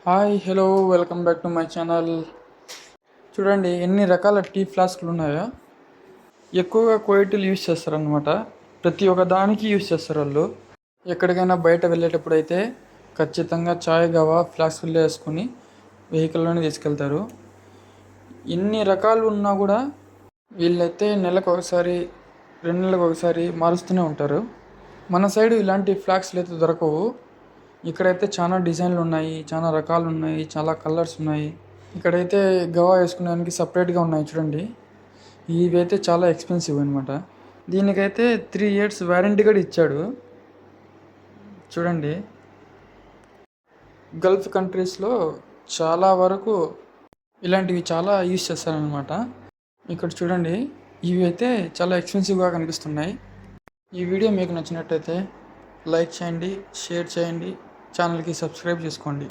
Hi hello welcome back to my channel. చూడండి ఎన్ని రకాల టీ ఫ్లాస్క్లు ఉన్నాయో. ఎక్కువగా కోయిటీలు యూజ్ చేస్తారనమాట. ప్రతి ఒక్క దానికి యూజ్ చేస్తారు వాళ్ళు. ఎక్కడికైనా బయట వెళ్ళేటప్పుడు అయితే ఖచ్చితంగా చాయ్ గవా ఫ్లాస్కుల్లో వేసుకొని వెహికల్లోనే తీసుకెళ్తారు. ఇన్ని రకాలు ఉన్నా కూడా వీళ్ళైతే నెలకు ఒకసారి 2 నెలలకు ఒకసారి మారుస్తూనే ఉంటారు. మన సైడు ఇలాంటి ఫ్లాస్క్లు అయితే దొరకవు. ఇక్కడైతే చాలా డిజైన్లు ఉన్నాయి, చాలా రకాలు ఉన్నాయి, చాలా కలర్స్ ఉన్నాయి. ఇక్కడైతే గవా వేసుకునేదానికి సపరేట్గా ఉన్నాయి చూడండి. ఇవైతే చాలా ఎక్స్పెన్సివ్ అనమాట. దీనికైతే 3 years వారంటీ కూడా ఇచ్చాడు చూడండి. గల్ఫ్ కంట్రీస్లో చాలా వరకు ఇలాంటివి చాలా యూజ్ చేస్తారనమాట. ఇక్కడ చూడండి, ఇవి అయితే చాలా ఎక్స్పెన్సివ్గా కనిపిస్తున్నాయి. ఈ వీడియో మీకు నచ్చినట్టయితే లైక్ చేయండి, షేర్ చేయండి, ఛానల్కి సబ్స్క్రైబ్ చేసుకోండి.